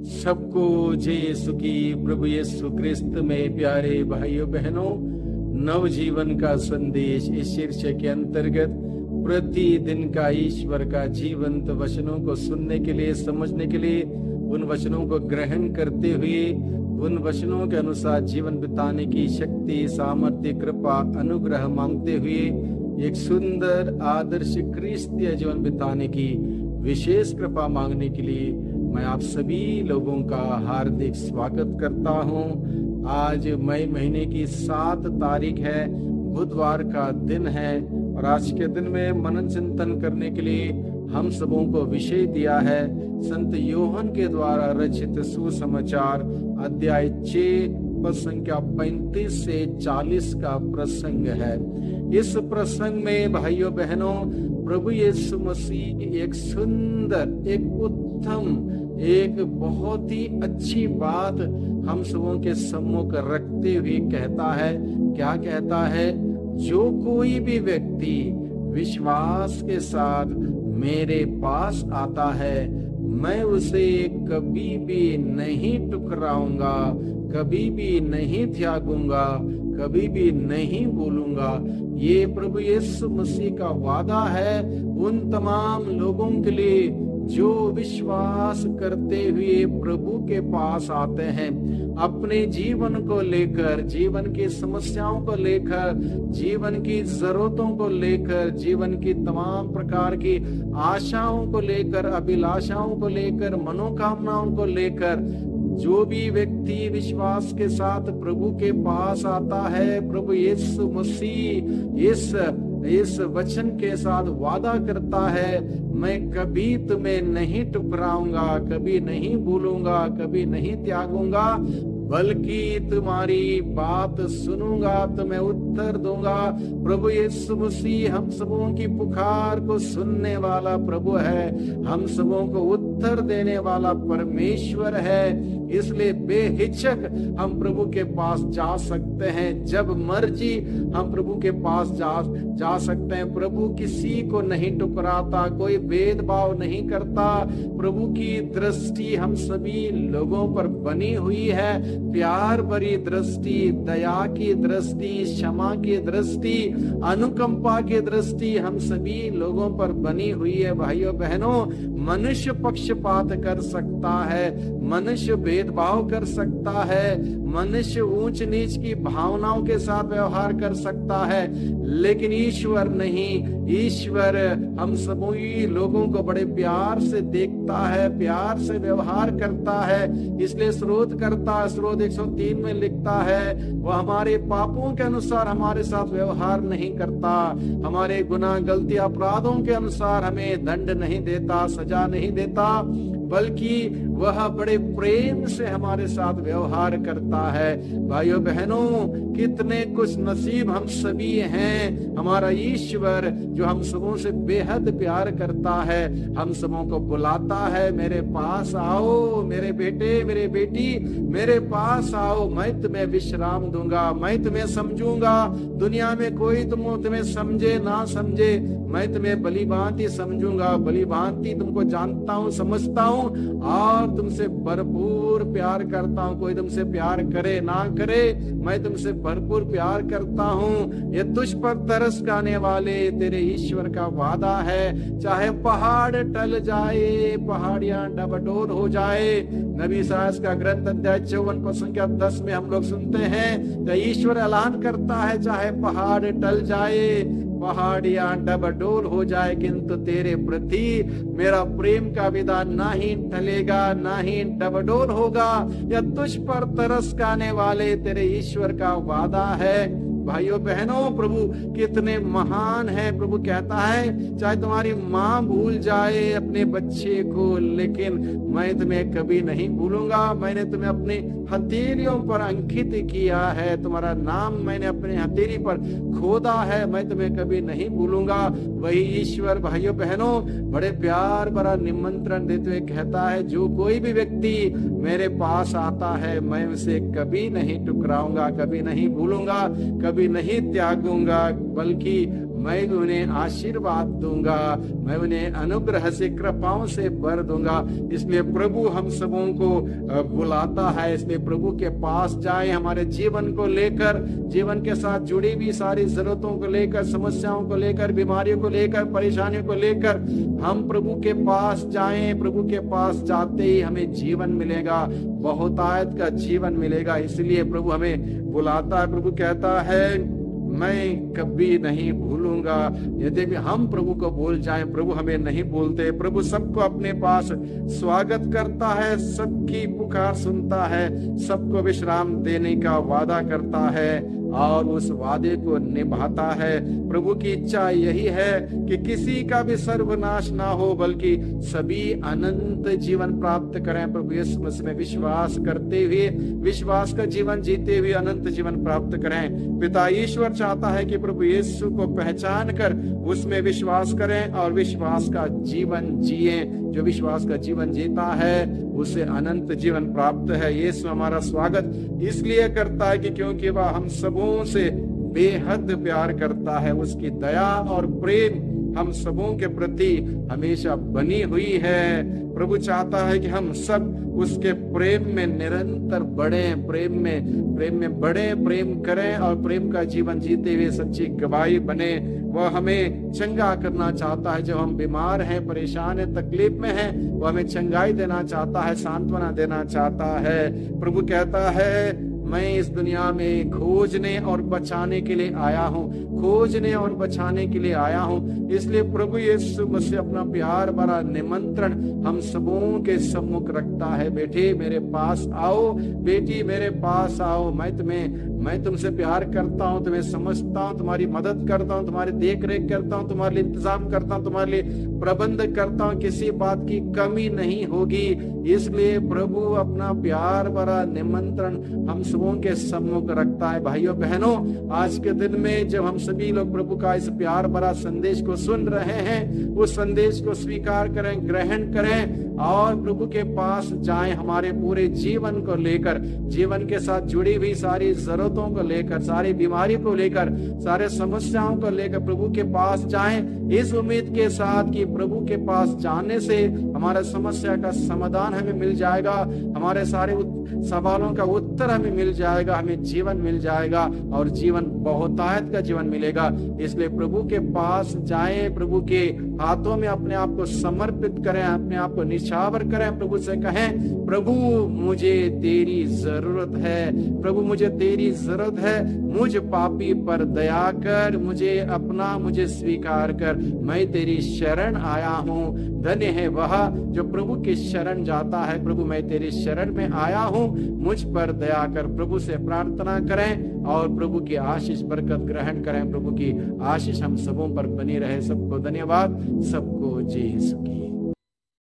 सबको जय यीशु की। प्रभु यीशु क्रिस्त में प्यारे भाइयों बहनों, नवजीवन का संदेश इस शीर्षक के अंतर्गत प्रतिदिन का ईश्वर का जीवंत वचनों को सुनने के लिए, समझने के लिए, उन वचनों को ग्रहण करते हुए उन वचनों के अनुसार जीवन बिताने की शक्ति, सामर्थ्य, कृपा, अनुग्रह मांगते हुए एक सुंदर आदर्श क्रिस्तीय जीवन बिताने की विशेष कृपा मांगने के लिए मैं आप सभी लोगों का हार्दिक स्वागत करता हूं। आज मई महीने की 7 तारीख है, बुधवार का दिन है और आज के दिन में मनन चिंतन करने के लिए हम सबों को विषय दिया है संत योहन के द्वारा रचित सुसमाचार अध्याय 6 पद संख्या 35 से 40 का प्रसंग है। इस प्रसंग में भाइयों बहनों, प्रभु यीशु मसीह एक सुंदर, एक उत्तम, एक बहुत ही अच्छी बात हम सबों के सम्मुख रखते हुए कहता है। क्या कहता है? जो कोई भी व्यक्ति विश्वास के साथ मेरे पास आता है, मैं उसे कभी भी नहीं ठुकराऊंगा, कभी भी नहीं त्यागूंगा, कभी भी नहीं भूलूंगा। ये प्रभु यीशु मसीह का वादा है उन तमाम लोगों के लिए जो विश्वास करते हुए प्रभु के पास आते हैं, अपने जीवन को लेकर, जीवन की समस्याओं को लेकर, जीवन की जरूरतों को लेकर, जीवन की तमाम प्रकार की आशाओं को लेकर, अभिलाषाओं को लेकर, मनोकामनाओं को लेकर जो भी व्यक्ति विश्वास के साथ प्रभु के पास आता है, प्रभु यीशु मसीह इस वचन के साथ वादा करता है, मैं कभी तुम्हें नहीं ठुकराऊंगा, कभी नहीं भूलूंगा, कभी नहीं त्यागूंगा, बल्कि तुम्हारी बात सुनूंगा, तुम्हें उत्तर दूंगा। प्रभु यीशु मसीह हम सबों की पुकार को सुनने वाला प्रभु है, हम सबों को उत्तर देने वाला परमेश्वर है। इसलिए बेहिचक हम प्रभु के पास जा सकते हैं, जब मर्जी हम प्रभु के पास जा सकते हैं। प्रभु किसी को नहीं ठुकराता, कोई भेदभाव नहीं करता। प्रभु की दृष्टि हम सभी लोगों पर बनी हुई है, प्यार भरी दृष्टि, दया की दृष्टि, क्षमा की दृष्टि, अनुकंपा की दृष्टि हम सभी लोगों पर बनी हुई है। भाइयों बहनों, मनुष्य पक्षपात कर सकता है, मनुष्य भेदभाव कर सकता है, मनुष्य ऊंच नीच की भावनाओं के साथ व्यवहार कर सकता है, लेकिन ईश्वर नहीं। ईश्वर हम सभी लोगों को बड़े प्यार से देखता है, प्यार से व्यवहार करता है। इसलिए स्रोत 103 में लिखता है, वह हमारे पापों के अनुसार हमारे साथ व्यवहार नहीं करता, हमारे गुनाह, गलती, अपराधों के अनुसार हमें दंड नहीं देता, सजा नहीं देता, बल्कि वह बड़े प्रेम से हमारे साथ व्यवहार करता है। भाइयों बहनों, कितने कुछ नसीब हम सभी हैं। हमारा ईश्वर जो हम सबों से बेहद प्यार करता है, हम सबों को बुलाता है, मेरे पास आओ मेरे बेटे, मेरे बेटी, मेरे पास आओ, मैं तुम्हें विश्राम दूंगा, मैं तुम्हें समझूंगा। दुनिया में कोई तुम्हें समझे ना समझे, मैं तुम्हें भली भांति समझूंगा, भली भांति तुमको जानता हूँ, समझता हूँ और तुमसे भरपूर प्यार करता हूँ। कोई तुमसे प्यार करे ना करे, मैं तुमसे भरपूर प्यार करता हूँ। ये तुझ पर तरस खाने वाले तेरे ईश्वर का वादा है। चाहे पहाड़ टल जाए, पहाड़ियां डबडोल हो जाए। नबी साहस का ग्रंथ अध्याय 54 पद संख्या 10 में हम लोग सुनते हैं, तो ईश्वर ऐलान करता है, चाहे पहाड़ टल जाए, पहाड़ियां डबडोल हो जाए, किंतु तेरे प्रति मेरा प्रेम का विधान ना ही टलेगा, ना ही डबडोल होगा। यह तुझ पर तरस खाने वाले तेरे ईश्वर का वादा है। भाइयों बहनों, प्रभु कितने महान है। प्रभु कहता है, चाहे तुम्हारी माँ भूल जाए अपने बच्चे को, लेकिन मैं तुम्हें कभी नहीं भूलूंगा। मैंने तुम्हें अपनी हथेलियों पर अंकित किया है, तुम्हारा नाम मैंने अपने हथेली पर खोदा है, मैं तुम्हें कभी नहीं भूलूंगा। वही ईश्वर भाइयों बहनों बड़े प्यार भरा निमंत्रण देते हुए कहता है, जो कोई भी व्यक्ति मेरे पास आता है, मैं उसे कभी नहीं ठुकराऊंगा, कभी नहीं भूलूंगा, कभी नहीं त्यागूंगा, बल्कि मैं भी उन्हें आशीर्वाद दूंगा, मैं उन्हें अनुग्रह से कृपाओं से भर दूंगा। इसलिए प्रभु हम सबों को बुलाता है, इसलिए प्रभु के पास जाए, हमारे जीवन को लेकर, जीवन के साथ जुड़ी हुई सारी जरूरतों को लेकर, समस्याओं को लेकर, बीमारियों को लेकर, परेशानियों को लेकर हम प्रभु के पास जाएं। प्रभु के पास जाते ही हमें जीवन मिलेगा, बहुतायत का जीवन मिलेगा। इसलिए प्रभु हमें बुलाता है। प्रभु कहता है मैं कभी नहीं भूलूंगा। यदि भी हम प्रभु को भूल जाएं, प्रभु हमें नहीं भूलते। प्रभु सबको अपने पास स्वागत करता है, सबकी पुकार सुनता है, सबको विश्राम देने का वादा करता है और उस वादे को निभाता है। प्रभु की इच्छा यही है कि किसी का भी सर्वनाश ना हो, बल्कि सभी अनंत जीवन प्राप्त करें। प्रभु यीशु मसीह में विश्वास करते हुए, विश्वास का जीवन जीते हुए अनंत जीवन प्राप्त करें। पिता ईश्वर चाहता है कि प्रभु यीशु को पहचान कर उसमें विश्वास करें और विश्वास का जीवन जिए। जो विश्वास का जीवन जीता है उसे अनंत जीवन प्राप्त है। यीशु हमारा स्वागत इसलिए करता है कि क्योंकि वह हम सबों से बेहद प्यार करता है। उसकी दया और प्रेम हम सबों के प्रति हमेशा बनी हुई है। प्रभु चाहता है कि हम सब उसके प्रेम में निरंतर बढ़े, प्रेम में बढ़े, प्रेम करें और प्रेम का जीवन जीते हुए सच्ची गवाही बने। वह हमें चंगा करना चाहता है। जब हम बीमार हैं, परेशान हैं, तकलीफ में हैं, वो हमें चंगाई देना चाहता है, सांत्वना देना चाहता है। प्रभु कहता है मैं इस दुनिया में खोजने और बचाने के लिए आया हूँ, खोजने और बचाने के लिए आया हूँ। इसलिए प्रभु यीशु मसीह अपना प्यार भरा निमंत्रण हम सबों के सम्मुख रखता है। बेटे मेरे पास आओ, बेटी मेरे पास आओ, मैं तुमसे प्यार करता हूँ, तुम्हें समझता हूँ, तुम्हारी मदद करता हूँ, तुम्हारी देख रेख करता हूँ, तुम्हारे लिए इंतजाम करता हूँ, तुम्हारे लिए प्रबंध करता हूँ, किसी बात की कमी नहीं होगी। इसलिए प्रभु अपना प्यार भरा निमंत्रण हम सबों के सम्मुख रखता है। भाइयों बहनों, आज के दिन में जब हम सभी लोग प्रभु का इस प्यार भरा संदेश को सुन रहे हैं, उस संदेश को स्वीकार करें, ग्रहण करें और प्रभु के पास जाएं। हमारे पूरे जीवन को लेकर, जीवन के साथ जुड़ी हुई सारी जरूरतों को लेकर, सारी बीमारी को लेकर, सारे समस्याओं को लेकर प्रभु के पास जाएं, इस उम्मीद के साथ कि प्रभु के पास जाने से हमारे समस्या का समाधान हमें मिल जाएगा, हमारे सारे सवालों का उत्तर हमें मिल जाएगा, हमें जीवन मिल जाएगा और जीवन बहुतायत का जीवन मिलेगा। इसलिए प्रभु के पास जाएं, प्रभु के हाथों में अपने आप को समर्पित करें, अपने आप को निछावर करें। प्रभु से कहें प्रभु मुझे तेरी जरूरत है, प्रभु मुझे तेरी जरूरत है, मुझ पापी पर दया कर, मुझे स्वीकार कर, मैं तेरी शरण आया हूँ। धन्य है वह जो प्रभु की शरण जाता है। प्रभु मैं तेरी शरण में आया हूँ, मुझ पर दया कर। प्रभु से प्रार्थना करें और प्रभु की आशीष बरकत ग्रहण करें। प्रभु की आशीष हम सबों पर बनी रहे। सबको धन्यवाद, सबको जय यीशु की।